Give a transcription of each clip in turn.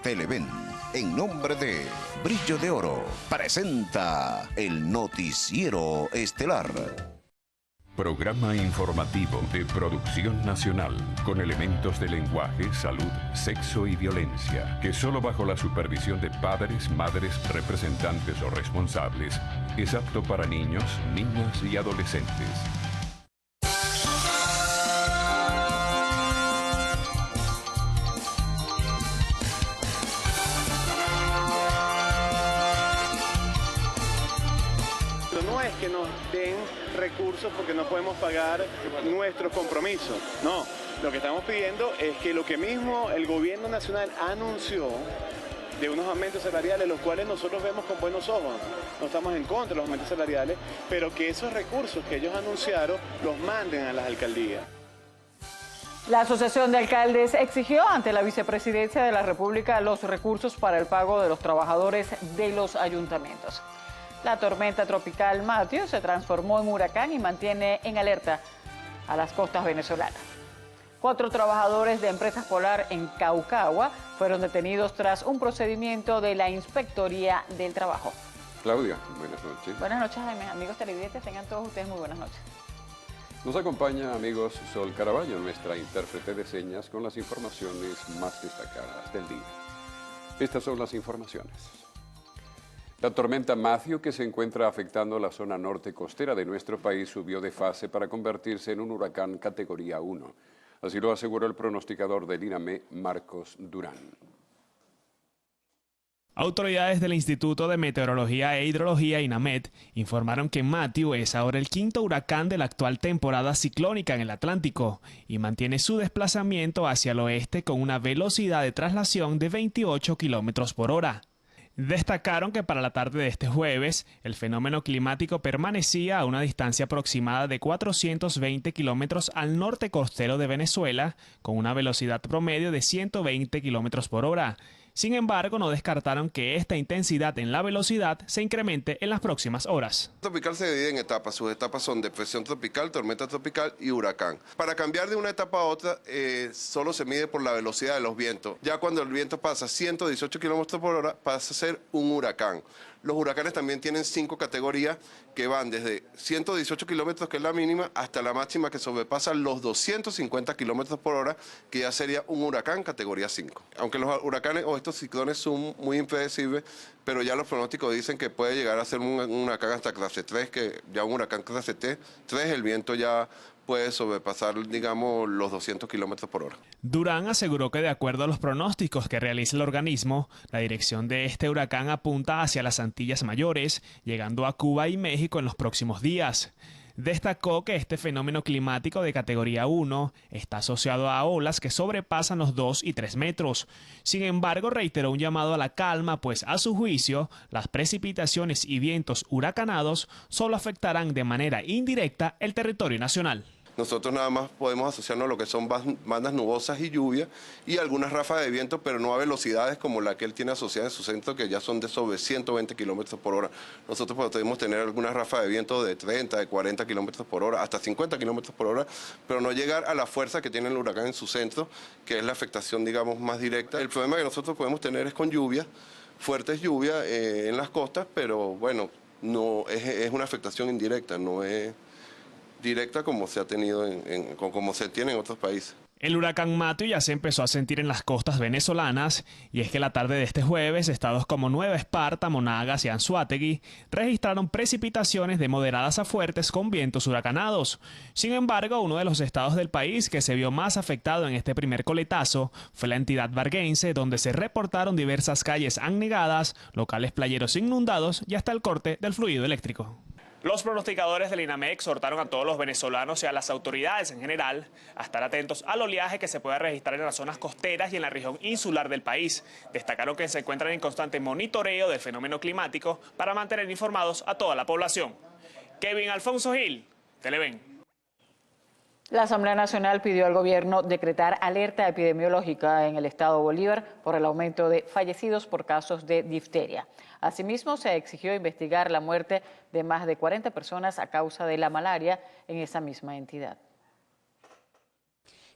Televen, en nombre de Brillo de Oro, presenta el Noticiero Estelar. Programa informativo de producción nacional, con elementos de lenguaje, salud, sexo y violencia, que solo bajo la supervisión de padres, madres, representantes o responsables, es apto para niños, niñas y adolescentes. No es que nos den recursos porque no podemos pagar nuestros compromisos. No, lo que estamos pidiendo es que lo que mismo el gobierno nacional anunció de unos aumentos salariales, los cuales nosotros vemos con buenos ojos. No estamos en contra de los aumentos salariales, pero que esos recursos que ellos anunciaron los manden a las alcaldías. La Asociación de Alcaldes exigió ante la Vicepresidencia de la República los recursos para el pago de los trabajadores de los ayuntamientos. La tormenta tropical Matthew se transformó en huracán y mantiene en alerta a las costas venezolanas. 4 trabajadores de Empresas Polar en Caucagua fueron detenidos tras un procedimiento de la Inspectoría del Trabajo. Claudia, buenas noches. Buenas noches, Jaime. Amigos televidentes, tengan todos ustedes muy buenas noches. Nos acompaña, amigos, Sol Caraballo, nuestra intérprete de señas, con las informaciones más destacadas del día. Estas son las informaciones. La tormenta Matthew, que se encuentra afectando la zona norte costera de nuestro país, subió de fase para convertirse en un huracán categoría 1. Así lo aseguró el pronosticador del INAME, Marcos Durán. Autoridades del Instituto de Meteorología e Hidrología, INAMET, informaron que Matthew es ahora el 5º huracán de la actual temporada ciclónica en el Atlántico y mantiene su desplazamiento hacia el oeste con una velocidad de traslación de 28 kilómetros por hora. Destacaron que para la tarde de este jueves, el fenómeno climático permanecía a una distancia aproximada de 420 kilómetros al norte costero de Venezuela, con una velocidad promedio de 120 kilómetros por hora. Sin embargo, no descartaron que esta intensidad en la velocidad se incremente en las próximas horas. El tropical se divide en etapas. Sus etapas son depresión tropical, tormenta tropical y huracán. Para cambiar de una etapa a otra, solo se mide por la velocidad de los vientos. Ya cuando el viento pasa 118 kilómetros por hora, pasa a ser un huracán. Los huracanes también tienen 5 categorías que van desde 118 kilómetros, que es la mínima, hasta la máxima que sobrepasa los 250 kilómetros por hora, que ya sería un huracán categoría 5. Aunque los huracanes o estos ciclones son muy impredecibles, pero ya los pronósticos dicen que puede llegar a ser un huracán hasta clase 3, que ya un huracán clase 3, el viento ya puede sobrepasar, digamos, los 200 kilómetros por hora. Durán aseguró que de acuerdo a los pronósticos que realiza el organismo, la dirección de este huracán apunta hacia las Antillas Mayores, llegando a Cuba y México en los próximos días. Destacó que este fenómeno climático de categoría 1 está asociado a olas que sobrepasan los 2 y 3 metros. Sin embargo, reiteró un llamado a la calma, pues a su juicio, las precipitaciones y vientos huracanados solo afectarán de manera indirecta el territorio nacional. Nosotros nada más podemos asociarnos a lo que son bandas nubosas y lluvia y algunas ráfagas de viento, pero no a velocidades como la que él tiene asociada en su centro, que ya son de sobre 120 kilómetros por hora. Nosotros podemos tener algunas ráfagas de viento de 30, de 40 kilómetros por hora, hasta 50 kilómetros por hora, pero no llegar a la fuerza que tiene el huracán en su centro, que es la afectación, digamos, más directa. El problema que nosotros podemos tener es con lluvias, fuertes lluvias en las costas, pero bueno, no es una afectación indirecta, no es directa como se ha tenido como se tiene en otros países. El huracán Matthew ya se empezó a sentir en las costas venezolanas, y es que la tarde de este jueves, estados como Nueva Esparta, Monagas y Anzoátegui registraron precipitaciones de moderadas a fuertes con vientos huracanados. Sin embargo, uno de los estados del país que se vio más afectado en este primer coletazo fue la entidad varguense, donde se reportaron diversas calles anegadas, locales playeros inundados y hasta el corte del fluido eléctrico. Los pronosticadores del INAME exhortaron a todos los venezolanos y a las autoridades en general a estar atentos al oleaje que se pueda registrar en las zonas costeras y en la región insular del país. Destacaron que se encuentran en constante monitoreo del fenómeno climático para mantener informados a toda la población. Kevin Alfonso Gil, Televen. La Asamblea Nacional pidió al gobierno decretar alerta epidemiológica en el estado Bolívar por el aumento de fallecidos por casos de difteria. Asimismo, se exigió investigar la muerte de más de 40 personas a causa de la malaria en esa misma entidad.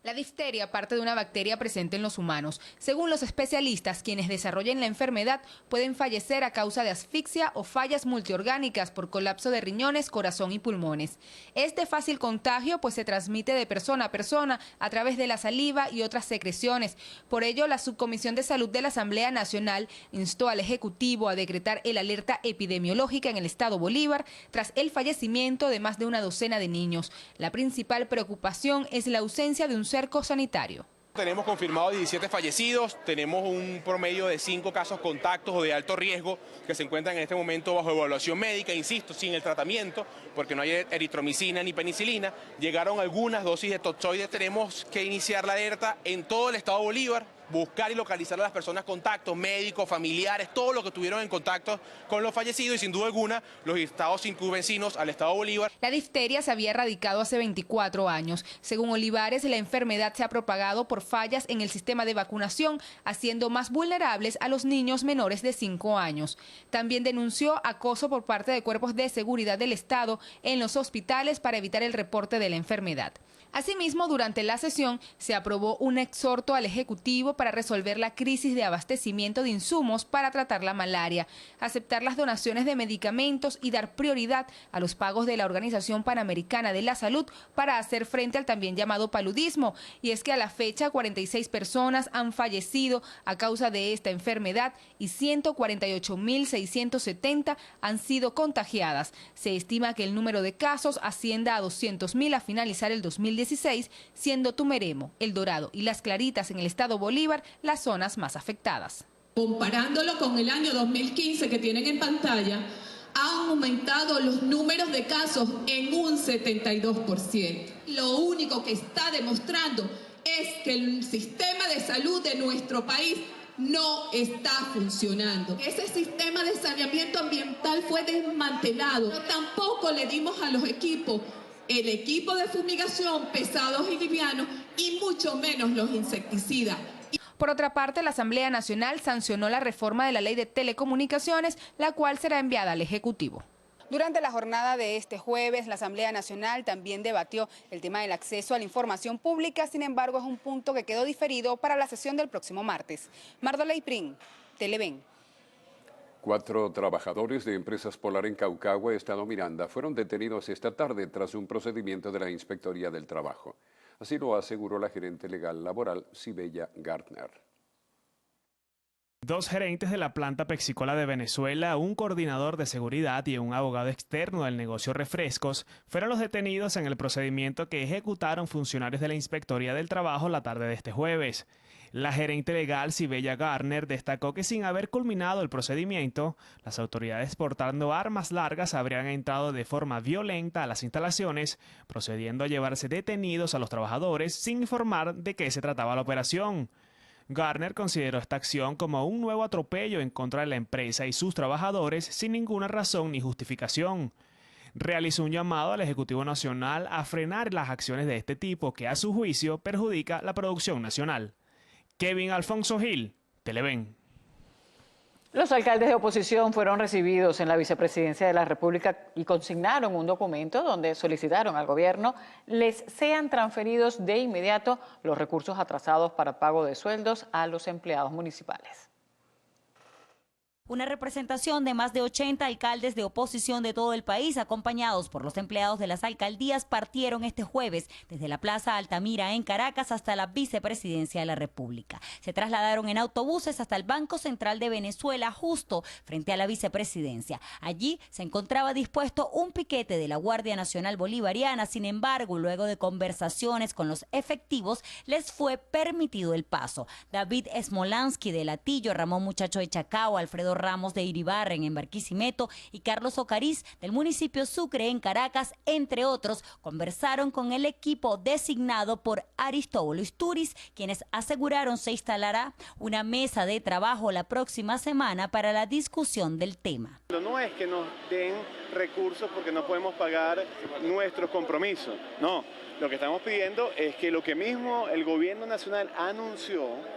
La difteria parte de una bacteria presente en los humanos. Según los especialistas, quienes desarrollen la enfermedad pueden fallecer a causa de asfixia o fallas multiorgánicas por colapso de riñones, corazón y pulmones. Es de fácil contagio, pues se transmite de persona a persona a través de la saliva y otras secreciones. Por ello, la Subcomisión de Salud de la Asamblea Nacional instó al Ejecutivo a decretar el alerta epidemiológica en el estado Bolívar tras el fallecimiento de más de una docena de niños. La principal preocupación es la ausencia de un cerco sanitario. Tenemos confirmados 17 fallecidos, tenemos un promedio de 5 casos contactos o de alto riesgo que se encuentran en este momento bajo evaluación médica, insisto, sin el tratamiento, porque no hay eritromicina ni penicilina. Llegaron algunas dosis de toxoides, tenemos que iniciar la alerta en todo el estado Bolívar, buscar y localizar a las personas contactos, médicos, familiares, todos los que estuvieron en contacto con los fallecidos y sin duda alguna los estados circunvecinos al estado Bolívar. La difteria se había erradicado hace 24 años. Según Olivares, la enfermedad se ha propagado por fallas en el sistema de vacunación, haciendo más vulnerables a los niños menores de 5 años. También denunció acoso por parte de cuerpos de seguridad del Estado en los hospitales para evitar el reporte de la enfermedad. Asimismo, durante la sesión se aprobó un exhorto al Ejecutivo para resolver la crisis de abastecimiento de insumos para tratar la malaria, aceptar las donaciones de medicamentos y dar prioridad a los pagos de la Organización Panamericana de la Salud para hacer frente al también llamado paludismo. Y es que a la fecha 46 personas han fallecido a causa de esta enfermedad y 148.670 han sido contagiadas. Se estima que el número de casos ascienda a 200.000 a finalizar el 2016, siendo Tumeremo, El Dorado y Las Claritas en el estado Bolívar las zonas más afectadas. Comparándolo con el año 2015 que tienen en pantalla, han aumentado los números de casos en un 72%. Lo único que está demostrando es que el sistema de salud de nuestro país no está funcionando. Ese sistema de saneamiento ambiental fue desmantelado. Tampoco le dimos a los equipos el equipo de fumigación, pesados y livianos, y mucho menos los insecticidas. Por otra parte, la Asamblea Nacional sancionó la reforma de la Ley de Telecomunicaciones, la cual será enviada al Ejecutivo. Durante la jornada de este jueves, la Asamblea Nacional también debatió el tema del acceso a la información pública. Sin embargo, es un punto que quedó diferido para la sesión del próximo martes. Mardoley Prin, Televen. 4 trabajadores de Empresas Polar en Caucagua, Estado Miranda, fueron detenidos esta tarde tras un procedimiento de la Inspectoría del Trabajo. Así lo aseguró la gerente legal laboral, Sibella Gardner. 2 gerentes de la planta pepsicola de Venezuela, un coordinador de seguridad y un abogado externo del negocio Refrescos fueron los detenidos en el procedimiento que ejecutaron funcionarios de la Inspectoría del Trabajo la tarde de este jueves. La gerente legal Sibella Gardner destacó que sin haber culminado el procedimiento, las autoridades portando armas largas habrían entrado de forma violenta a las instalaciones, procediendo a llevarse detenidos a los trabajadores sin informar de qué se trataba la operación. Gardner consideró esta acción como un nuevo atropello en contra de la empresa y sus trabajadores sin ninguna razón ni justificación. Realizó un llamado al Ejecutivo Nacional a frenar las acciones de este tipo que, a su juicio, perjudica la producción nacional. Kevin Alfonso Gil, Televen. Los alcaldes de oposición fueron recibidos en la vicepresidencia de la República y consignaron un documento donde solicitaron al gobierno les sean transferidos de inmediato los recursos atrasados para pago de sueldos a los empleados municipales. Una representación de más de 80 alcaldes de oposición de todo el país, acompañados por los empleados de las alcaldías, partieron este jueves desde la Plaza Altamira en Caracas hasta la Vicepresidencia de la República. Se trasladaron en autobuses hasta el Banco Central de Venezuela, justo frente a la Vicepresidencia. Allí se encontraba dispuesto un piquete de la Guardia Nacional Bolivariana. Sin embargo, luego de conversaciones con los efectivos, les fue permitido el paso. David Smolansky de Latillo, Ramón Muchacho de Chacao, Alfredo Ramos de Iribarren en Barquisimeto y Carlos Ocariz del municipio Sucre en Caracas, entre otros, conversaron con el equipo designado por Aristóbulo Isturiz, quienes aseguraron se instalará una mesa de trabajo la próxima semana para la discusión del tema. No es que nos den recursos porque no podemos pagar nuestros compromisos, no. Lo que estamos pidiendo es que lo que mismo el gobierno nacional anunció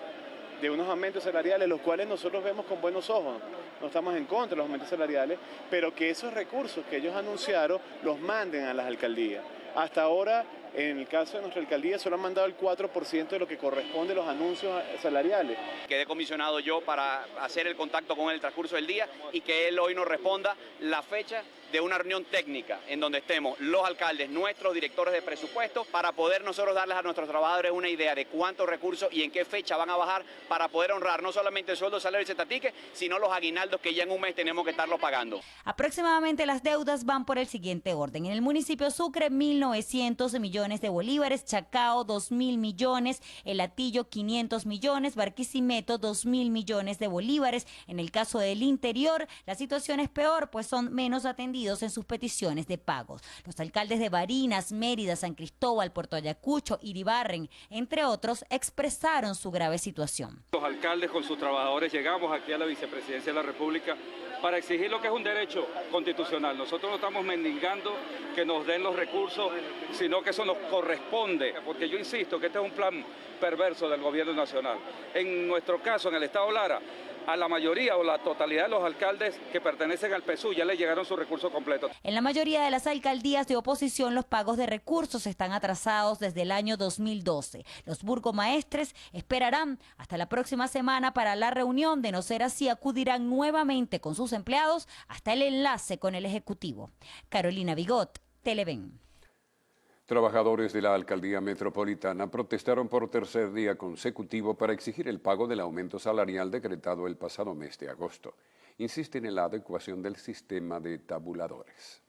de unos aumentos salariales, los cuales nosotros vemos con buenos ojos, no estamos en contra de los aumentos salariales, pero que esos recursos que ellos anunciaron los manden a las alcaldías. Hasta ahora En el caso de nuestra alcaldía solo han mandado el 4% de lo que corresponde a los anuncios salariales. Quedé comisionado yo para hacer el contacto con él en el transcurso del día y que él hoy nos responda la fecha de una reunión técnica en donde estemos los alcaldes, nuestros directores de presupuesto, para poder nosotros darles a nuestros trabajadores una idea de cuántos recursos y en qué fecha van a bajar para poder honrar no solamente el sueldo, salario y cetatique, sino los aguinaldos que ya en un mes tenemos que estarlo pagando. Aproximadamente las deudas van por el siguiente orden. En el municipio Sucre, 1.900 millones de bolívares, Chacao, 2.000 millones, El Hatillo, 500 millones, Barquisimeto, 2.000 millones de bolívares. En el caso del interior, la situación es peor, pues son menos atendidos en sus peticiones de pagos. Los alcaldes de Barinas, Mérida, San Cristóbal, Puerto Ayacucho, Iribarren, entre otros, expresaron su grave situación. Los alcaldes con sus trabajadores llegamos aquí a la Vicepresidencia de la República para exigir lo que es un derecho constitucional. Nosotros no estamos mendigando que nos den los recursos, sino que eso nos corresponde, porque yo insisto que este es un plan perverso del gobierno nacional. En nuestro caso, en el estado Lara, a la mayoría o la totalidad de los alcaldes que pertenecen al PSU ya les llegaron sus recursos completos. En la mayoría de las alcaldías de oposición, los pagos de recursos están atrasados desde el año 2012. Los burgomaestres esperarán hasta la próxima semana para la reunión. De no ser así, acudirán nuevamente con sus empleados hasta el enlace con el Ejecutivo. Carolina Bigot, Televen. Trabajadores de la Alcaldía Metropolitana protestaron por tercer día consecutivo para exigir el pago del aumento salarial decretado el pasado mes de agosto. Insisten en la adecuación del sistema de tabuladores.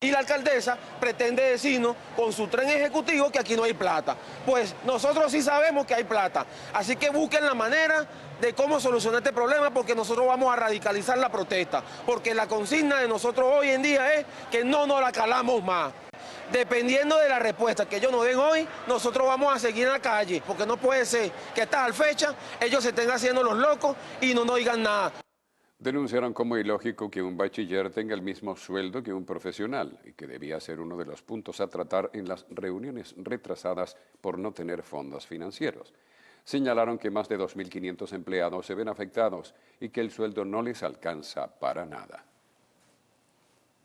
Y la alcaldesa pretende decirnos con su tren ejecutivo que aquí no hay plata. Pues nosotros sí sabemos que hay plata. Así que busquen la manera de cómo solucionar este problema, porque nosotros vamos a radicalizar la protesta. Porque la consigna de nosotros hoy en día es que no nos la calamos más. Dependiendo de la respuesta que ellos nos den hoy, nosotros vamos a seguir en la calle, porque no puede ser que a tal fecha ellos se estén haciendo los locos y no nos digan nada. Denunciaron como ilógico que un bachiller tenga el mismo sueldo que un profesional y que debía ser uno de los puntos a tratar en las reuniones retrasadas por no tener fondos financieros. Señalaron que más de 2.500 empleados se ven afectados y que el sueldo no les alcanza para nada.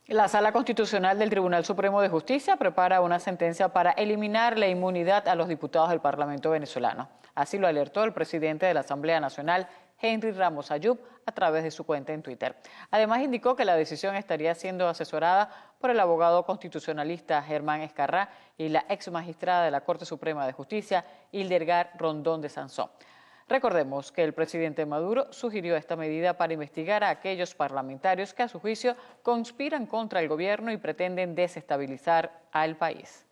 La Sala Constitucional del Tribunal Supremo de Justicia prepara una sentencia para eliminar la inmunidad a los diputados del Parlamento venezolano. Así lo alertó el presidente de la Asamblea Nacional, Henry Ramos Ayub, a través de su cuenta en Twitter. Además, indicó que la decisión estaría siendo asesorada por el abogado constitucionalista Germán Escarrá y la ex magistrada de la Corte Suprema de Justicia, Hildegard Rondón de Sansón. Recordemos que el presidente Maduro sugirió esta medida para investigar a aquellos parlamentarios que a su juicio conspiran contra el gobierno y pretenden desestabilizar al país.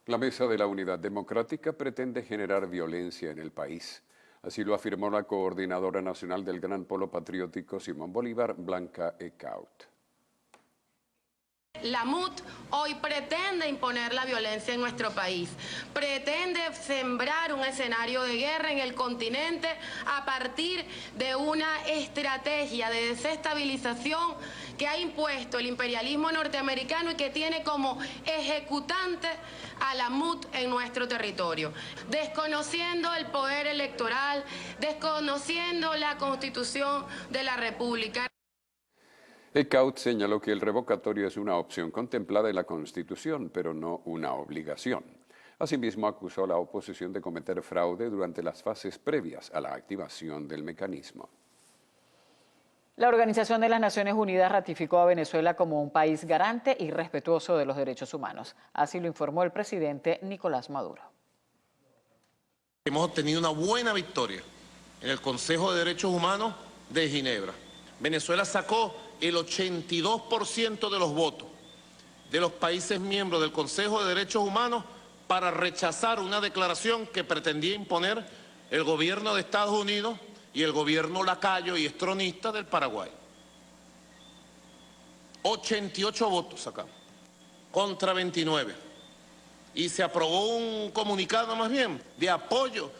La Mesa de la Unidad Democrática pretende generar violencia en el país. Así lo afirmó la coordinadora nacional del Gran Polo Patriótico Simón Bolívar, Blanca Ecaut. La MUT hoy pretende imponer la violencia en nuestro país, pretende sembrar un escenario de guerra en el continente a partir de una estrategia de desestabilización que ha impuesto el imperialismo norteamericano y que tiene como ejecutante a la MUT en nuestro territorio, desconociendo el poder electoral, desconociendo la Constitución de la República. Ecaut señaló que el revocatorio es una opción contemplada en la Constitución, pero no una obligación. Asimismo, acusó a la oposición de cometer fraude durante las fases previas a la activación del mecanismo. La Organización de las Naciones Unidas ratificó a Venezuela como un país garante y respetuoso de los derechos humanos. Así lo informó el presidente Nicolás Maduro. Hemos obtenido una buena victoria en el Consejo de Derechos Humanos de Ginebra. Venezuela sacó el 82% de los votos de los países miembros del Consejo de Derechos Humanos para rechazar una declaración que pretendía imponer el gobierno de Estados Unidos y el gobierno lacayo y estronista del Paraguay. 88 votos sacamos, contra 29. Y se aprobó un comunicado más bien de apoyo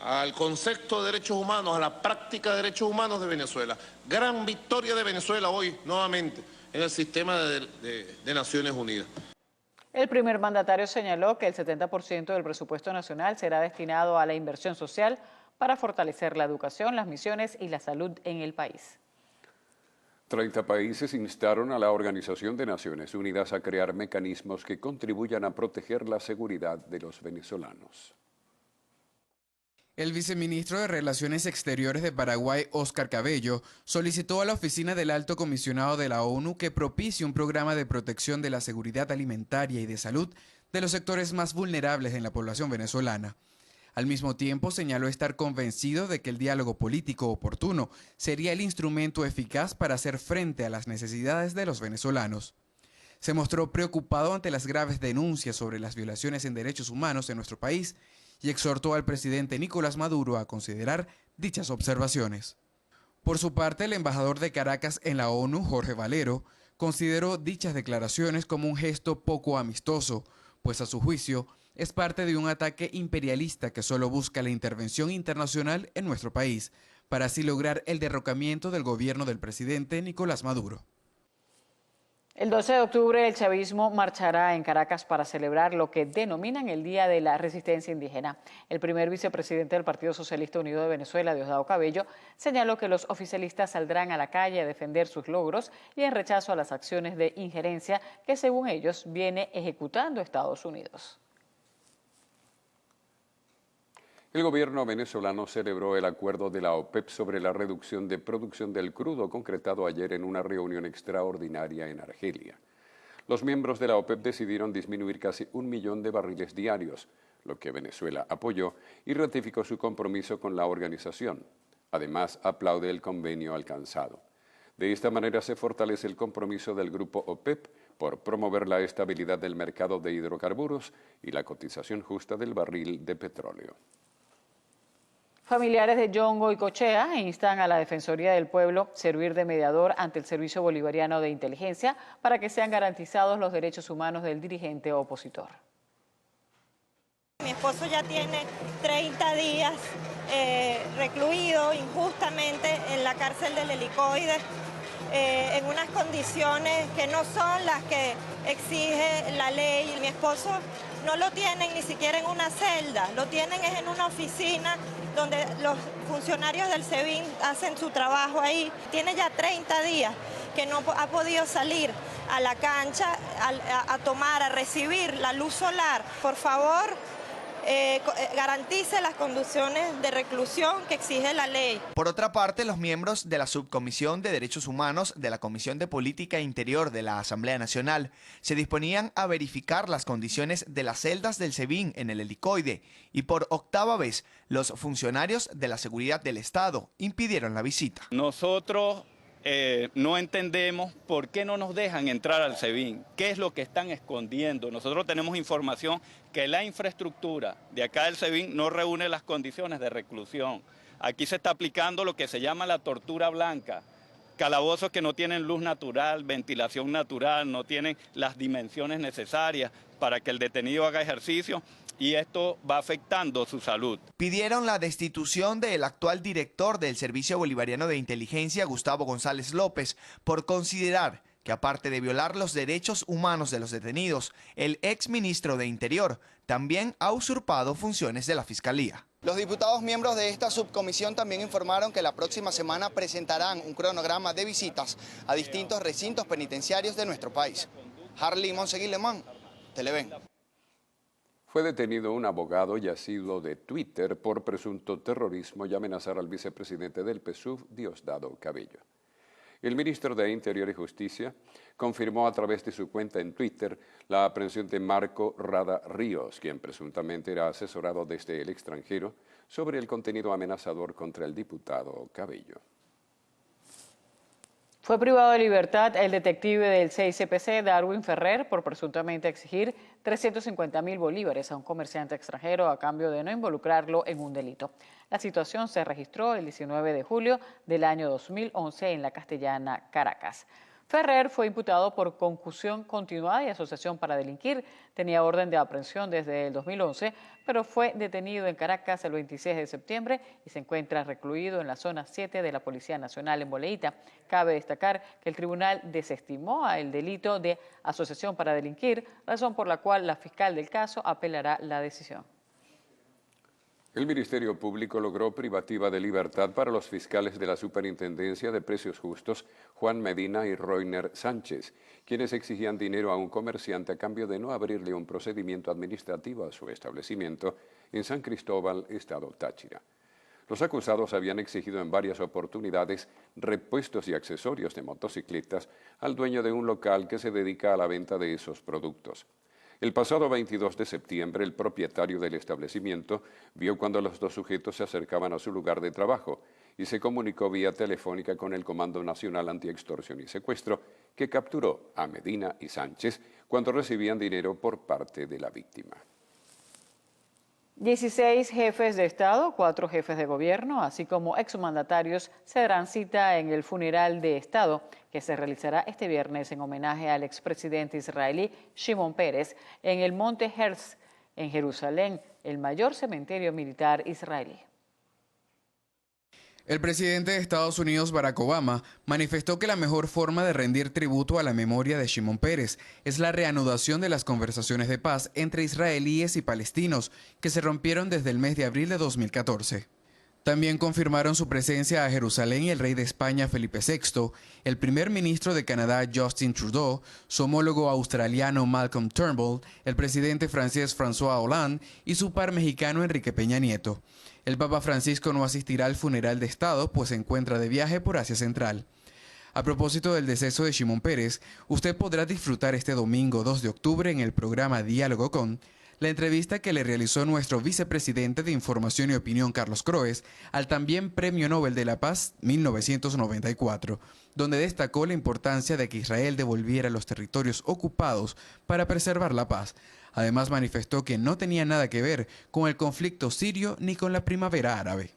al concepto de derechos humanos, a la práctica de derechos humanos de Venezuela. Gran victoria de Venezuela hoy, nuevamente, en el sistema de Naciones Unidas. El primer mandatario señaló que el 70% del presupuesto nacional será destinado a la inversión social para fortalecer la educación, las misiones y la salud en el país. 30 países instaron a la Organización de Naciones Unidas a crear mecanismos que contribuyan a proteger la seguridad de los venezolanos. El viceministro de Relaciones Exteriores de Paraguay, Óscar Cabello, solicitó a la Oficina del Alto Comisionado de la ONU que propicie un programa de protección de la seguridad alimentaria y de salud de los sectores más vulnerables en la población venezolana. Al mismo tiempo, señaló estar convencido de que el diálogo político oportuno sería el instrumento eficaz para hacer frente a las necesidades de los venezolanos. Se mostró preocupado ante las graves denuncias sobre las violaciones en derechos humanos en nuestro país y exhortó al presidente Nicolás Maduro a considerar dichas observaciones. Por su parte, el embajador de Caracas en la ONU, Jorge Valero, consideró dichas declaraciones como un gesto poco amistoso, pues a su juicio es parte de un ataque imperialista que solo busca la intervención internacional en nuestro país, para así lograr el derrocamiento del gobierno del presidente Nicolás Maduro. El 12 de octubre el chavismo marchará en Caracas para celebrar lo que denominan el Día de la Resistencia Indígena. El primer vicepresidente del Partido Socialista Unido de Venezuela, Diosdado Cabello, señaló que los oficialistas saldrán a la calle a defender sus logros y en rechazo a las acciones de injerencia que, según ellos, viene ejecutando Estados Unidos. El gobierno venezolano celebró el acuerdo de la OPEP sobre la reducción de producción del crudo concretado ayer en una reunión extraordinaria en Argelia. Los miembros de la OPEP decidieron disminuir casi 1 millón de barriles diarios, lo que Venezuela apoyó y ratificó su compromiso con la organización. Además, aplaude el convenio alcanzado. De esta manera se fortalece el compromiso del grupo OPEP por promover la estabilidad del mercado de hidrocarburos y la cotización justa del barril de petróleo. Familiares de Yongo y Cochea instan a la Defensoría del Pueblo servir de mediador ante el Servicio Bolivariano de Inteligencia para que sean garantizados los derechos humanos del dirigente opositor. Mi esposo ya tiene 30 días recluido injustamente en la cárcel del Helicoide, en unas condiciones que no son las que exige la ley. Mi esposo no lo tienen ni siquiera en una celda, lo tienen es en una oficina donde los funcionarios del SEBIN hacen su trabajo ahí. Tiene ya 30 días que no ha podido salir a la cancha a recibir la luz solar. Por favor, garantice las condiciones de reclusión que exige la ley. Por otra parte, los miembros de la Subcomisión de Derechos Humanos de la Comisión de Política Interior de la Asamblea Nacional se disponían a verificar las condiciones de las celdas del SEBIN en el Helicoide y por octava vez los funcionarios de la seguridad del Estado impidieron la visita. Nosotros no entendemos por qué no nos dejan entrar al SEBIN, qué es lo que están escondiendo. Nosotros tenemos información que la infraestructura de acá del SEBIN no reúne las condiciones de reclusión. Aquí se está aplicando lo que se llama la tortura blanca, calabozos que no tienen luz natural, ventilación natural, no tienen las dimensiones necesarias para que el detenido haga ejercicio, y esto va afectando su salud. Pidieron la destitución del actual director del Servicio Bolivariano de Inteligencia, Gustavo González López, por considerar que aparte de violar los derechos humanos de los detenidos, el exministro de Interior también ha usurpado funciones de la Fiscalía. Los diputados miembros de esta subcomisión también informaron que la próxima semana presentarán un cronograma de visitas a distintos recintos penitenciarios de nuestro país. Harley Monseguilemán, Televen. Fue detenido un abogado y asiduo de Twitter por presunto terrorismo y amenazar al vicepresidente del PSUV, Diosdado Cabello. El ministro de Interior y Justicia confirmó a través de su cuenta en Twitter la aprehensión de Marco Rada Ríos, quien presuntamente era asesorado desde el extranjero sobre el contenido amenazador contra el diputado Cabello. Fue privado de libertad el detective del CICPC, Darwin Ferrer, por presuntamente exigir 350.000 bolívares a un comerciante extranjero a cambio de no involucrarlo en un delito. La situación se registró el 19 de julio del año 2011 en la Castellana, Caracas. Ferrer fue imputado por concusión continuada y asociación para delinquir. Tenía orden de aprehensión desde el 2011, pero fue detenido en Caracas el 26 de septiembre y se encuentra recluido en la zona 7 de la Policía Nacional en Boleíta. Cabe destacar que el tribunal desestimó el delito de asociación para delinquir, razón por la cual la fiscal del caso apelará la decisión. El Ministerio Público logró privativa de libertad para los fiscales de la Superintendencia de Precios Justos, Juan Medina y Roiner Sánchez, quienes exigían dinero a un comerciante a cambio de no abrirle un procedimiento administrativo a su establecimiento en San Cristóbal, estado Táchira. Los acusados habían exigido en varias oportunidades repuestos y accesorios de motocicletas al dueño de un local que se dedica a la venta de esos productos. El pasado 22 de septiembre, el propietario del establecimiento vio cuando los dos sujetos se acercaban a su lugar de trabajo y se comunicó vía telefónica con el Comando Nacional Antiextorsión y Secuestro, que capturó a Medina y Sánchez cuando recibían dinero por parte de la víctima. 16 jefes de Estado, 4 jefes de gobierno, así como exmandatarios, se darán cita en el funeral de Estado que se realizará este viernes en homenaje al expresidente israelí Shimon Peres en el Monte Herzl, en Jerusalén, el mayor cementerio militar israelí. El presidente de Estados Unidos, Barack Obama, manifestó que la mejor forma de rendir tributo a la memoria de Shimon Peres es la reanudación de las conversaciones de paz entre israelíes y palestinos que se rompieron desde el mes de abril de 2014. También confirmaron su presencia a Jerusalén el rey de España Felipe VI, el primer ministro de Canadá Justin Trudeau, su homólogo australiano Malcolm Turnbull, el presidente francés François Hollande y su par mexicano Enrique Peña Nieto. El Papa Francisco no asistirá al funeral de Estado, pues se encuentra de viaje por Asia Central. A propósito del deceso de Shimon Peres, usted podrá disfrutar este domingo 2 de octubre en el programa Diálogo con la entrevista que le realizó nuestro vicepresidente de Información y Opinión, Carlos Croes, al también Premio Nobel de la Paz 1994, donde destacó la importancia de que Israel devolviera los territorios ocupados para preservar la paz. Además, manifestó que no tenía nada que ver con el conflicto sirio ni con la primavera árabe.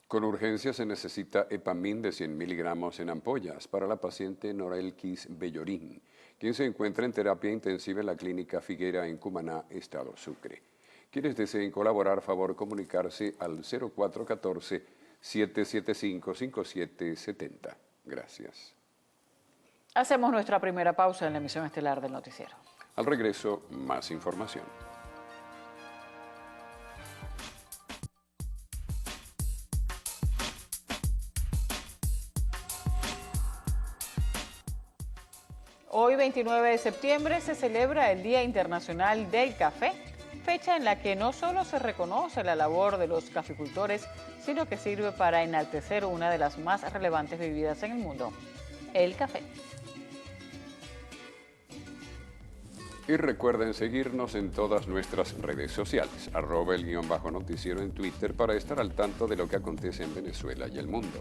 Con urgencia se necesita Epamin de 100 miligramos en ampollas para la paciente Norelkis Bellorín, quien se encuentra en terapia intensiva en la Clínica Figuera en Cumaná, estado Sucre. Quienes deseen colaborar, favor comunicarse al 0414-775-5770. Gracias. Hacemos nuestra primera pausa en la emisión estelar del noticiero. Al regreso, más información. Hoy, 29 de septiembre, se celebra el Día Internacional del Café, fecha en la que no solo se reconoce la labor de los caficultores, sino que sirve para enaltecer una de las más relevantes bebidas en el mundo, el café. Y recuerden seguirnos en todas nuestras redes sociales, @el_noticiero en Twitter para estar al tanto de lo que acontece en Venezuela y el mundo.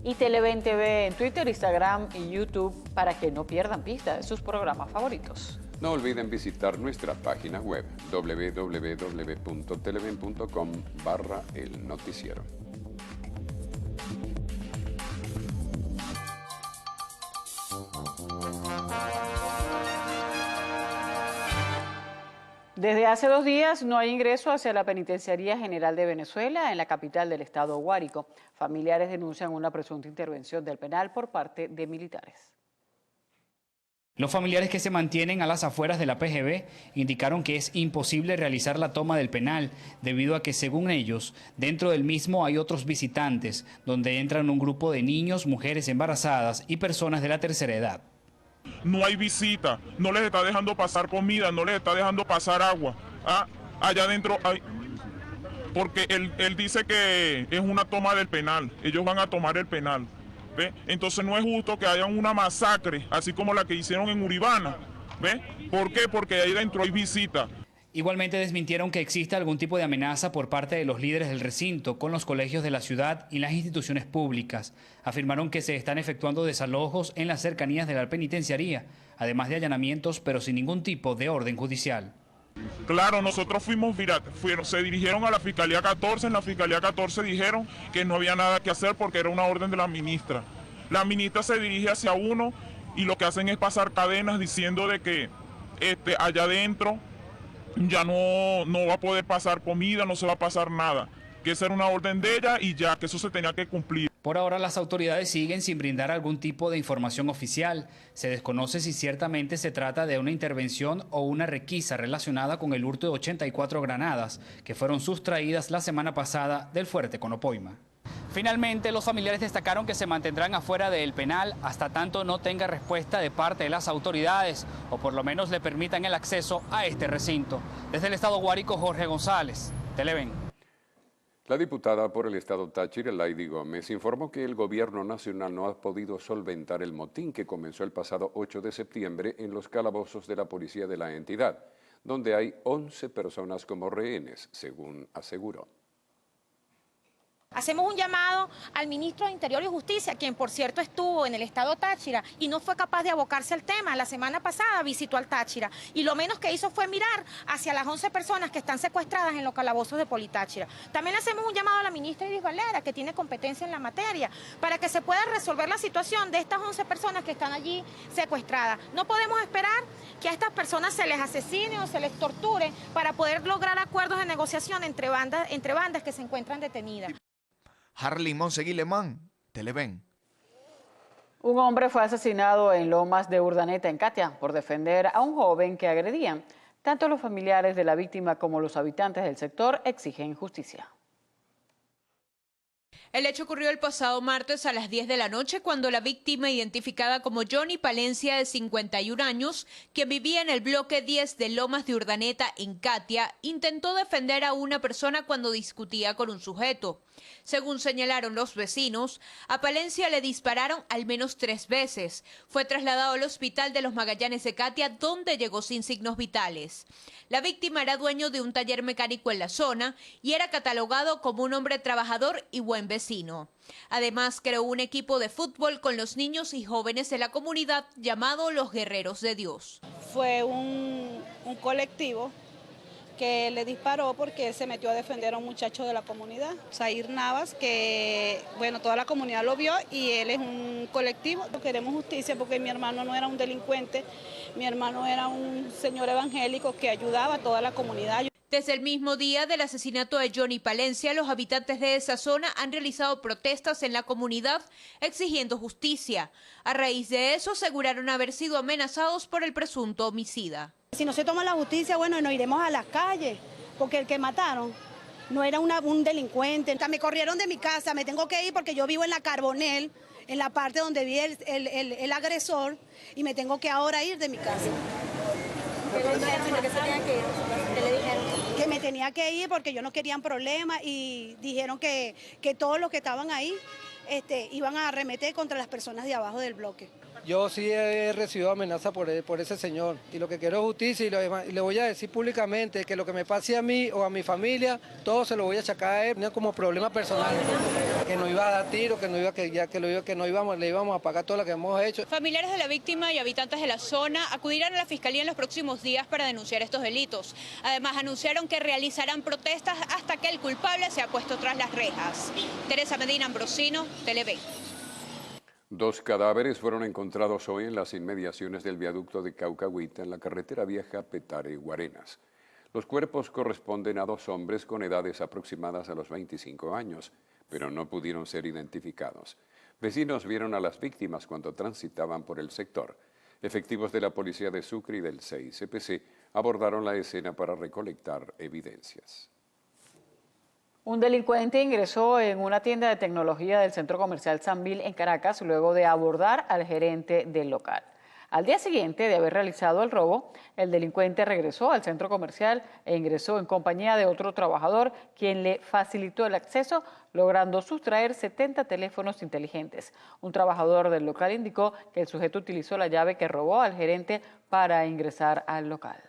Y Televen TV en Twitter, Instagram y YouTube para que no pierdan pista de sus programas favoritos. No olviden visitar nuestra página web www.televen.com/elnoticiero. Desde hace 2 días no hay ingreso hacia la Penitenciaría General de Venezuela en la capital del estado Guárico. Familiares denuncian una presunta intervención del penal por parte de militares. Los familiares que se mantienen a las afueras de la PGB indicaron que es imposible realizar la toma del penal debido a que, según ellos, dentro del mismo hay otros visitantes, donde entran un grupo de niños, mujeres embarazadas y personas de la tercera edad. No hay visita, no les está dejando pasar comida, no les está dejando pasar agua. Allá adentro hay... Porque él dice que es una toma del penal, ellos van a tomar el penal. ¿Ve? Entonces no es justo que haya una masacre, así como la que hicieron en Uribana. ¿Ve? ¿Por qué? Porque ahí dentro hay visita. Igualmente desmintieron que exista algún tipo de amenaza por parte de los líderes del recinto con los colegios de la ciudad y las instituciones públicas. Afirmaron que se están efectuando desalojos en las cercanías de la penitenciaría, además de allanamientos, pero sin ningún tipo de orden judicial. Claro, nosotros se dirigieron a la Fiscalía 14, en la Fiscalía 14 dijeron que no había nada que hacer porque era una orden de la ministra. La ministra se dirige hacia uno y lo que hacen es pasar cadenas diciendo de que allá adentro ya no va a poder pasar comida, no se va a pasar nada, que esa era una orden de ella y ya, que eso se tenía que cumplir. Por ahora las autoridades siguen sin brindar algún tipo de información oficial. Se desconoce si ciertamente se trata de una intervención o una requisa relacionada con el hurto de 84 granadas que fueron sustraídas la semana pasada del fuerte Conopoima. Finalmente, los familiares destacaron que se mantendrán afuera del penal hasta tanto no tenga respuesta de parte de las autoridades o por lo menos le permitan el acceso a este recinto. Desde el estado Guárico, Jorge González, Televen. La diputada por el estado Táchira, Laidy Gómez, informó que el gobierno nacional no ha podido solventar el motín que comenzó el pasado 8 de septiembre en los calabozos de la policía de la entidad, donde hay 11 personas como rehenes, según aseguró. Hacemos un llamado al ministro de Interior y Justicia, quien por cierto estuvo en el estado Táchira y no fue capaz de abocarse al tema. La semana pasada visitó al Táchira y lo menos que hizo fue mirar hacia las 11 personas que están secuestradas en los calabozos de Politáchira. También hacemos un llamado a la ministra Iris Valera, que tiene competencia en la materia, para que se pueda resolver la situación de estas 11 personas que están allí secuestradas. No podemos esperar que a estas personas se les asesine o se les torture para poder lograr acuerdos de negociación entre bandas que se encuentran detenidas. Harley Monseguilemán, Televen. Un hombre fue asesinado en Lomas de Urdaneta, en Catia, por defender a un joven que agredían. Tanto los familiares de la víctima como los habitantes del sector exigen justicia. El hecho ocurrió el pasado martes a las 10 de la noche cuando la víctima, identificada como Johnny Palencia, de 51 años, que vivía en el bloque 10 de Lomas de Urdaneta, en Catia, intentó defender a una persona cuando discutía con un sujeto. Según señalaron los vecinos, a Palencia le dispararon al menos 3 veces. Fue trasladado al hospital de los Magallanes de Catia, donde llegó sin signos vitales. La víctima era dueño de un taller mecánico en la zona y era catalogado como un hombre trabajador y buen vecino. Además, creó un equipo de fútbol con los niños y jóvenes de la comunidad llamado Los Guerreros de Dios. Fue un colectivo que le disparó porque él se metió a defender a un muchacho de la comunidad, Zair Navas, que bueno, toda la comunidad lo vio y él es un colectivo. Queremos justicia porque mi hermano no era un delincuente, mi hermano era un señor evangélico que ayudaba a toda la comunidad. Desde el mismo día del asesinato de Johnny Palencia, los habitantes de esa zona han realizado protestas en la comunidad exigiendo justicia. A raíz de eso, aseguraron haber sido amenazados por el presunto homicida. Si no se toma la justicia, bueno, nos iremos a las calles, porque el que mataron no era un delincuente. Me corrieron de mi casa, me tengo que ir porque yo vivo en la Carbonel, en la parte donde vi el agresor, y me tengo que ahora ir de mi casa. ¿Qué le dijeron? ¿Qué se tenía que ir? ¿Qué le dijeron? Que me tenía que ir porque ellos no querían problemas y dijeron que todos los que estaban ahí iban a arremeter contra las personas de abajo del bloque. Yo sí he recibido amenaza por ese señor y lo que quiero es justicia y le voy a decir públicamente que lo que me pase a mí o a mi familia, todo se lo voy a achacar a él, no como problema personal, que no iba a dar tiro, que no le íbamos a pagar todo lo que hemos hecho. Familiares de la víctima y habitantes de la zona acudirán a la fiscalía en los próximos días para denunciar estos delitos. Además, anunciaron que realizarán protestas hasta que el culpable sea puesto tras las rejas. Teresa Medina Ambrosino, Televen. 2 cadáveres fueron encontrados hoy en las inmediaciones del viaducto de Caucahuita en la carretera vieja Petare-Guarenas. Los cuerpos corresponden a 2 hombres con edades aproximadas a los 25 años, pero no pudieron ser identificados. Vecinos vieron a las víctimas cuando transitaban por el sector. Efectivos de la Policía de Sucre y del CICPC abordaron la escena para recolectar evidencias. Un delincuente ingresó en una tienda de tecnología del centro comercial Sambil en Caracas luego de abordar al gerente del local. Al día siguiente de haber realizado el robo, el delincuente regresó al centro comercial e ingresó en compañía de otro trabajador, quien le facilitó el acceso, logrando sustraer 70 teléfonos inteligentes. Un trabajador del local indicó que el sujeto utilizó la llave que robó al gerente para ingresar al local.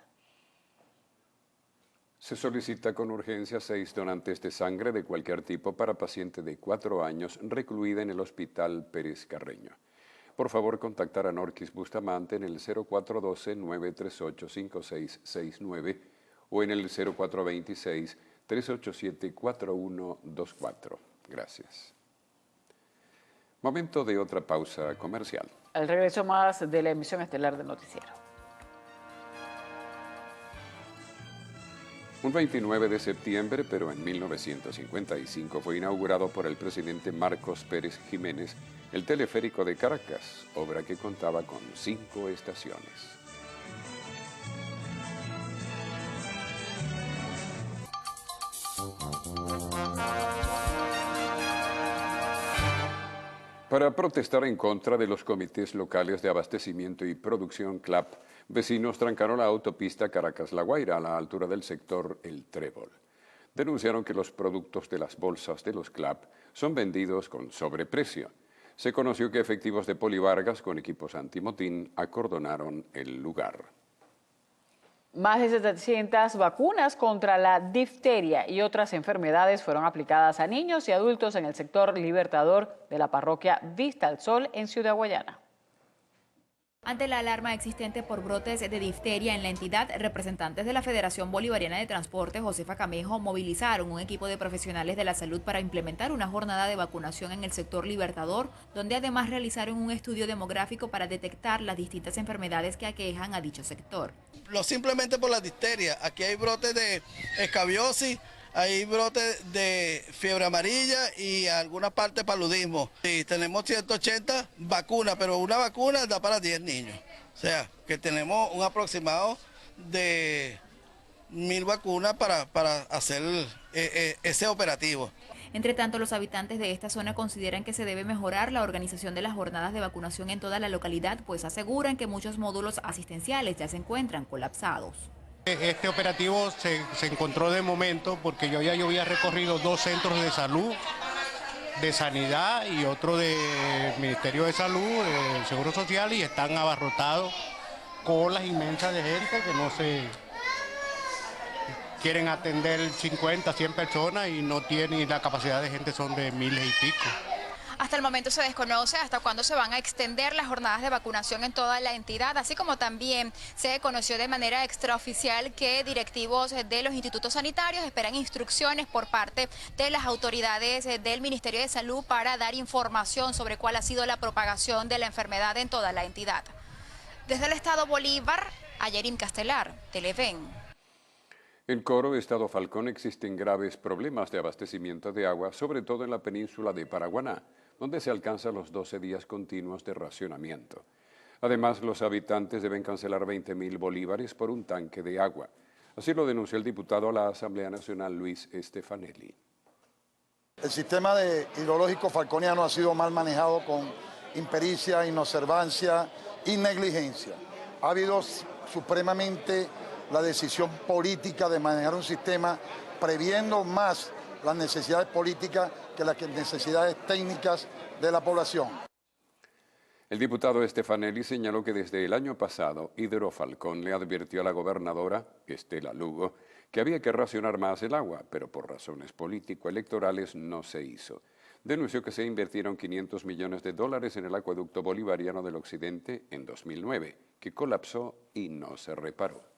Se solicita con urgencia 6 donantes de sangre de cualquier tipo para paciente de 4 años recluida en el Hospital Pérez Carreño. Por favor, contactar a Norquis Bustamante en el 0412-938-5669 o en el 0426-387-4124. Gracias. Momento de otra pausa comercial. Al regreso más de la emisión estelar del noticiero. Un 29 de septiembre, pero en 1955, fue inaugurado por el presidente Marcos Pérez Jiménez el teleférico de Caracas, obra que contaba con 5 estaciones. Para protestar en contra de los comités locales de abastecimiento y producción CLAP, vecinos trancaron la autopista Caracas-La Guaira a la altura del sector El Trébol. Denunciaron que los productos de las bolsas de los CLAP son vendidos con sobreprecio. Se conoció que efectivos de Polivargas con equipos antimotín acordonaron el lugar. Más de 700 vacunas contra la difteria y otras enfermedades fueron aplicadas a niños y adultos en el sector Libertador de la parroquia Vista al Sol en Ciudad Guayana. Ante la alarma existente por brotes de difteria en la entidad, representantes de la Federación Bolivariana de Transporte, Josefa Camejo, movilizaron un equipo de profesionales de la salud para implementar una jornada de vacunación en el sector Libertador, donde además realizaron un estudio demográfico para detectar las distintas enfermedades que aquejan a dicho sector. Simplemente por la difteria, aquí hay brotes de escabiosis, hay brotes de fiebre amarilla y alguna parte paludismo. Y tenemos 180 vacunas, pero una vacuna da para 10 niños. O sea, que tenemos un aproximado de 1000 vacunas para hacer ese operativo. Entre tanto, los habitantes de esta zona consideran que se debe mejorar la organización de las jornadas de vacunación en toda la localidad, pues aseguran que muchos módulos asistenciales ya se encuentran colapsados. Este operativo se encontró de momento porque yo ya había recorrido 2 centros de salud, de sanidad y otro del Ministerio de Salud, del Seguro Social, y están abarrotados colas inmensas de gente que no se quieren atender 50, 100 personas y no tienen, la capacidad de gente son de miles y pico. Hasta el momento se desconoce hasta cuándo se van a extender las jornadas de vacunación en toda la entidad, así como también se conoció de manera extraoficial que directivos de los institutos sanitarios esperan instrucciones por parte de las autoridades del Ministerio de Salud para dar información sobre cuál ha sido la propagación de la enfermedad en toda la entidad. Desde el estado Bolívar, Ayerim Castelar, Televen. En Coro, estado Falcón, existen graves problemas de abastecimiento de agua, sobre todo en la península de Paraguaná, donde se alcanzan los 12 días continuos de racionamiento. Además, los habitantes deben cancelar 20.000 bolívares por un tanque de agua. Así lo denunció el diputado a la Asamblea Nacional, Luis Stefanelli. El sistema hidrológico falconiano ha sido mal manejado con impericia, inobservancia y negligencia. Ha habido supremamente la decisión política de manejar un sistema previendo más las necesidades políticas que las necesidades técnicas de la población. El diputado Stefanelli señaló que desde el año pasado Hidrofalcón le advirtió a la gobernadora, Estela Lugo, que había que racionar más el agua, pero por razones político-electorales no se hizo. Denunció que se invirtieron $500 millones en el acueducto bolivariano del occidente en 2009, que colapsó y no se reparó.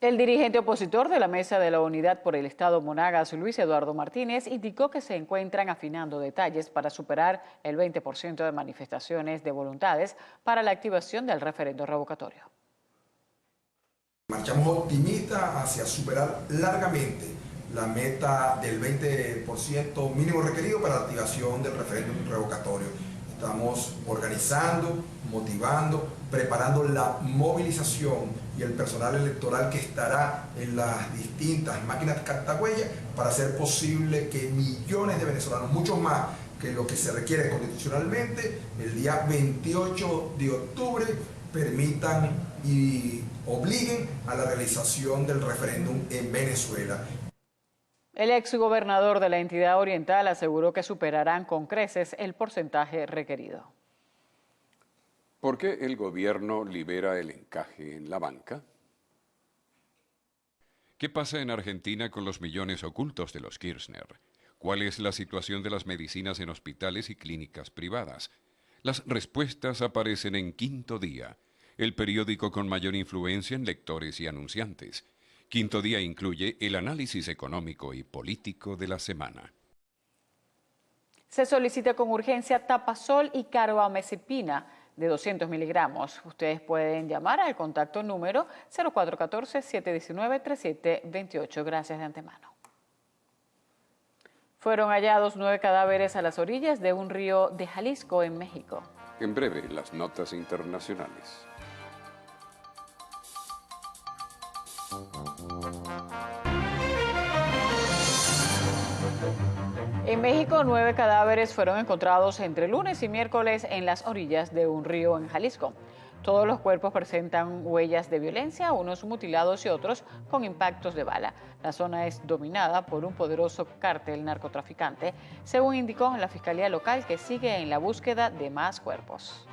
El dirigente opositor de la Mesa de la Unidad por el Estado Monagas, Luis Eduardo Martínez, indicó que se encuentran afinando detalles para superar el 20% de manifestaciones de voluntades para la activación del referendo revocatorio. Marchamos optimistas hacia superar largamente la meta del 20% mínimo requerido para la activación del referéndum revocatorio. Estamos organizando, motivando, preparando la movilización y el personal electoral que estará en las distintas máquinas cartagüeyas para hacer posible que millones de venezolanos, muchos más que lo que se requiere constitucionalmente, el día 28 de octubre permitan y obliguen a la realización del referéndum en Venezuela. El exgobernador de la entidad oriental aseguró que superarán con creces el porcentaje requerido. ¿Por qué el gobierno libera el encaje en la banca? ¿Qué pasa en Argentina con los millones ocultos de los Kirchner? ¿Cuál es la situación de las medicinas en hospitales y clínicas privadas? Las respuestas aparecen en Quinto Día, el periódico con mayor influencia en lectores y anunciantes. Quinto Día incluye el análisis económico y político de la semana. Se solicita con urgencia tapasol y carbamazepina. de 200 miligramos. Ustedes pueden llamar al contacto número 0414-719-3728. Gracias de antemano. Fueron hallados 9 cadáveres a las orillas de un río de Jalisco, en México. En breve, las notas internacionales. En México, 9 cadáveres fueron encontrados entre lunes y miércoles en las orillas de un río en Jalisco. Todos los cuerpos presentan huellas de violencia, unos mutilados y otros con impactos de bala. La zona es dominada por un poderoso cártel narcotraficante, según indicó la Fiscalía Local, que sigue en la búsqueda de más cuerpos.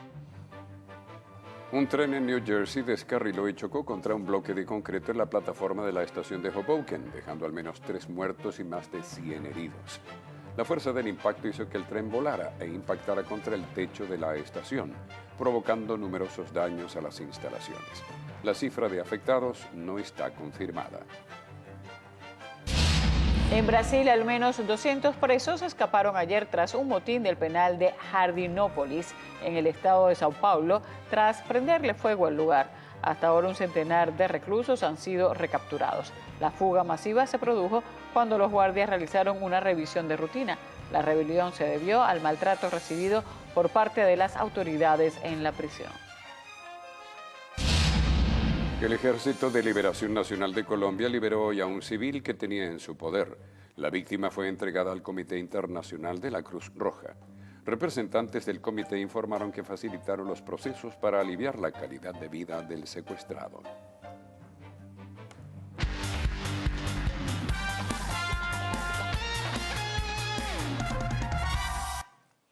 Un tren en New Jersey descarriló y chocó contra un bloque de concreto en la plataforma de la estación de Hoboken, dejando al menos 3 muertos y más de 100 heridos. La fuerza del impacto hizo que el tren volara e impactara contra el techo de la estación, provocando numerosos daños a las instalaciones. La cifra de afectados no está confirmada. En Brasil, al menos 200 presos escaparon ayer tras un motín del penal de Jardinópolis, en el estado de Sao Paulo, tras prenderle fuego al lugar. Hasta ahora un centenar de reclusos han sido recapturados. La fuga masiva se produjo cuando los guardias realizaron una revisión de rutina. La rebelión se debió al maltrato recibido por parte de las autoridades en la prisión. El Ejército de Liberación Nacional de Colombia liberó hoy a un civil que tenía en su poder. La víctima fue entregada al Comité Internacional de la Cruz Roja. Representantes del comité informaron que facilitaron los procesos para aliviar la calidad de vida del secuestrado.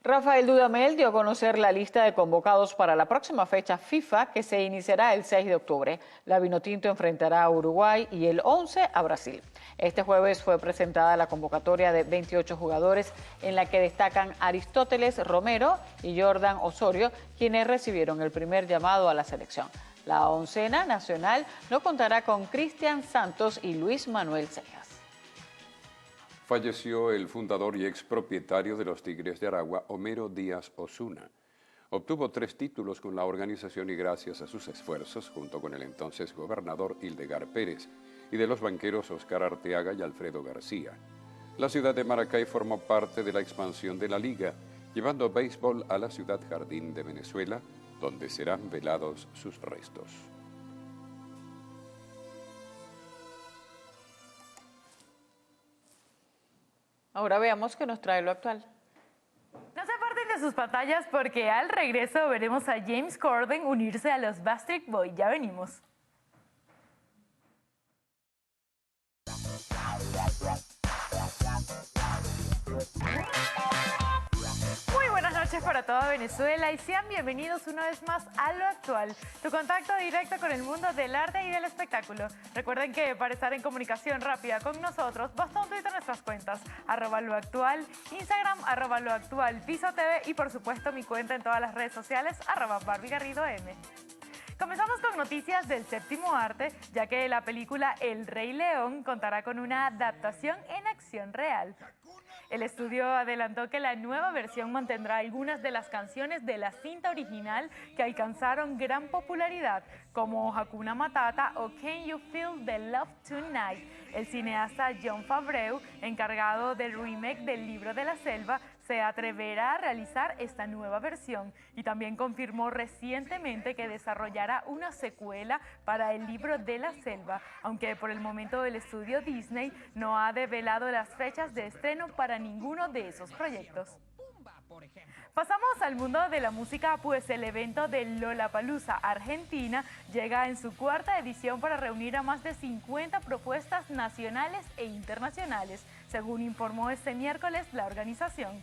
Rafael Dudamel dio a conocer la lista de convocados para la próxima fecha FIFA, que se iniciará el 6 de octubre. La Vinotinto enfrentará a Uruguay y el 11 a Brasil. Este jueves fue presentada la convocatoria de 28 jugadores, en la que destacan Aristóteles Romero y Jordan Osorio, quienes recibieron el primer llamado a la selección. La oncena nacional no contará con Cristian Santos y Luis Manuel Cejas. Falleció el fundador y expropietario de los Tigres de Aragua, Homero Díaz Osuna. Obtuvo 3 títulos con la organización y gracias a sus esfuerzos, junto con el entonces gobernador Hildegard Pérez y de los banqueros Oscar Arteaga y Alfredo García. La ciudad de Maracay formó parte de la expansión de la liga, llevando béisbol a la ciudad jardín de Venezuela, donde serán velados sus restos. Ahora veamos qué nos trae lo actual. No se aparten de sus pantallas porque al regreso veremos a James Corden unirse a los Backstreet Boys. Ya venimos. Muy buenas noches para toda Venezuela y sean bienvenidos una vez más a Lo Actual, tu contacto directo con el mundo del arte y del espectáculo. Recuerden que para estar en comunicación rápida con nosotros, basta un tweet a nuestras cuentas, @loactual, Instagram, @loactual, Piso TV y por supuesto mi cuenta en todas las redes sociales, @BarbieGarridoM. Comenzamos con noticias del séptimo arte, ya que la película El Rey León contará con una adaptación en acción real. El estudio adelantó que la nueva versión mantendrá algunas de las canciones de la cinta original que alcanzaron gran popularidad, como Hakuna Matata o Can You Feel the Love Tonight. El cineasta Jon Favreau, encargado del remake del Libro de la Selva, se atreverá a realizar esta nueva versión y también confirmó recientemente que desarrollará una secuela para el Libro de la Selva, aunque por el momento el estudio Disney no ha develado las fechas de estreno para ninguno de esos proyectos. Pasamos al mundo de la música, pues el evento de Lollapalooza Argentina llega en su 4ª edición para reunir a más de 50 propuestas nacionales e internacionales, según informó este miércoles la organización.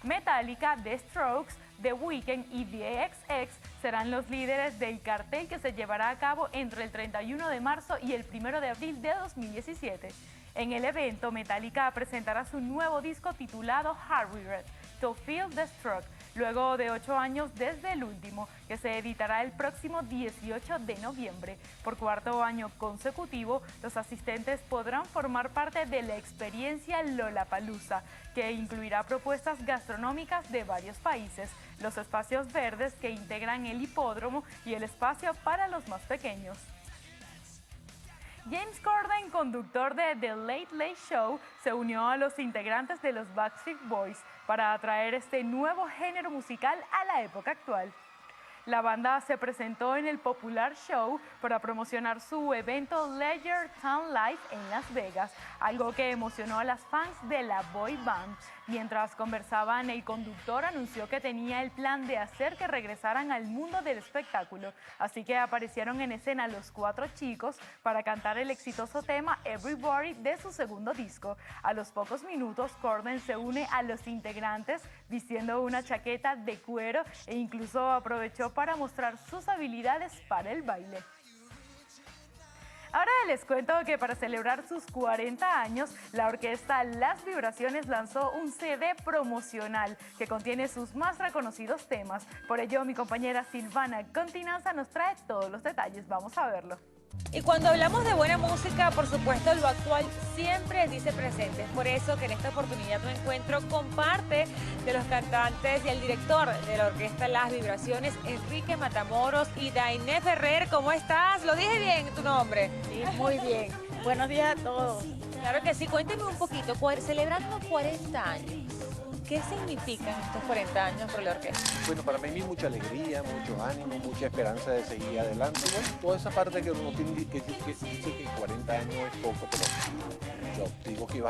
Metallica, The Strokes, The Weeknd y The XX serán los líderes del cartel que se llevará a cabo entre el 31 de marzo y el 1 de abril de 2017. En el evento, Metallica presentará su nuevo disco titulado Harry Red, To Feel the Stroke, luego de 8 años desde el último, que se editará el próximo 18 de noviembre. Por cuarto año consecutivo, los asistentes podrán formar parte de la experiencia Lollapalooza, que incluirá propuestas gastronómicas de varios países, los espacios verdes que integran el hipódromo y el espacio para los más pequeños. James Corden, conductor de The Late Late Show, se unió a los integrantes de los Backstreet Boys para atraer este nuevo género musical a la época actual. La banda se presentó en el popular show para promocionar su evento Leisure Town Live en Las Vegas, algo que emocionó a las fans de la boy band. Mientras conversaban, el conductor anunció que tenía el plan de hacer que regresaran al mundo del espectáculo, así que aparecieron en escena los 4 chicos para cantar el exitoso tema Everybody de su segundo disco. A los pocos minutos, Corden se une a los integrantes vistiendo una chaqueta de cuero e incluso aprovechó para mostrar sus habilidades para el baile. Ahora les cuento que para celebrar sus 40 años, la orquesta Las Vibraciones lanzó un CD promocional que contiene sus más reconocidos temas. Por ello, mi compañera Silvana Continanza nos trae todos los detalles. Vamos a verlo. Y cuando hablamos de buena música, por supuesto, lo actual siempre dice presente. Es por eso que en esta oportunidad me encuentro con parte de los cantantes y el director de la orquesta Las Vibraciones, Enrique Matamoros y Dainé Ferrer. ¿Cómo estás? ¿Lo dije bien tu nombre? Sí, muy bien. Buenos días a todos. Claro que sí. Cuénteme un poquito, celebrando 40 años. ¿Qué significan estos 40 años por la orquesta? Bueno, para mí mucha alegría, mucho ánimo, mucha esperanza de seguir adelante. Bueno, toda esa parte que uno tiene que dice que 40 años es poco, pero yo digo que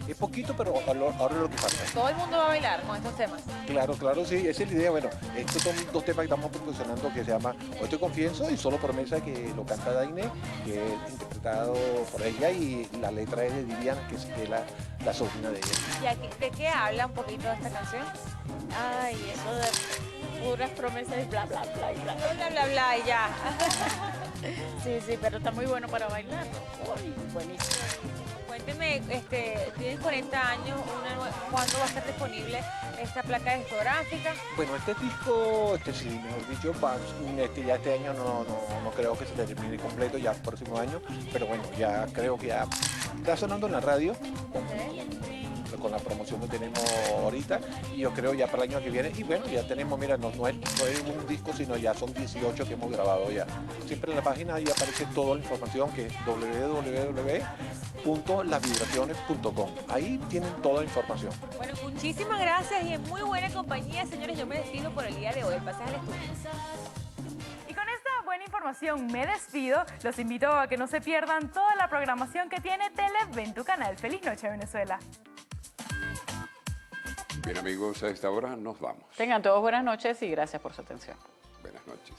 es poquito, pero ahora es lo que falta. ¿Todo el mundo va a bailar con estos temas? Claro, sí, esa es la idea. Bueno, estos son 2 temas que estamos proporcionando que se llama Hoy te confieso y Solo promesa, que lo canta Dainé, que es interpretado por ella, y la letra es de Viviana, que es la sobrina de ella. ¿Y aquí, de qué habla un poquito de esta canción? Ay, eso de puras promesas y bla, bla, bla, y bla. Bla, bla, bla, y ya. Sí, pero está muy bueno para bailar. Uy, buenísimo. Cuénteme, tienes 40 años, ¿cuándo va a estar disponible esta placa discográfica? Bueno, este disco, sí, mejor dicho, ya este año no creo que se termine completo, ya el próximo año, pero bueno, ya creo que ya está sonando en la radio con la promoción que tenemos ahorita, y yo creo ya para el año que viene, y bueno, ya tenemos, mira, no es un disco, sino ya son 18 que hemos grabado ya. Siempre en la página ya aparece toda la información, que es www.lasvibraciones.com. Ahí tienen toda la información. Bueno, muchísimas gracias y en muy buena compañía, señores. Yo me despido por el día de hoy. El pasaje al estudio. Y con esta buena información me despido. Los invito a que no se pierdan toda la programación que tiene Televen, tu canal. Feliz noche, Venezuela. Bien, amigos, a esta hora nos vamos. Tengan todos buenas noches y gracias por su atención. Buenas noches.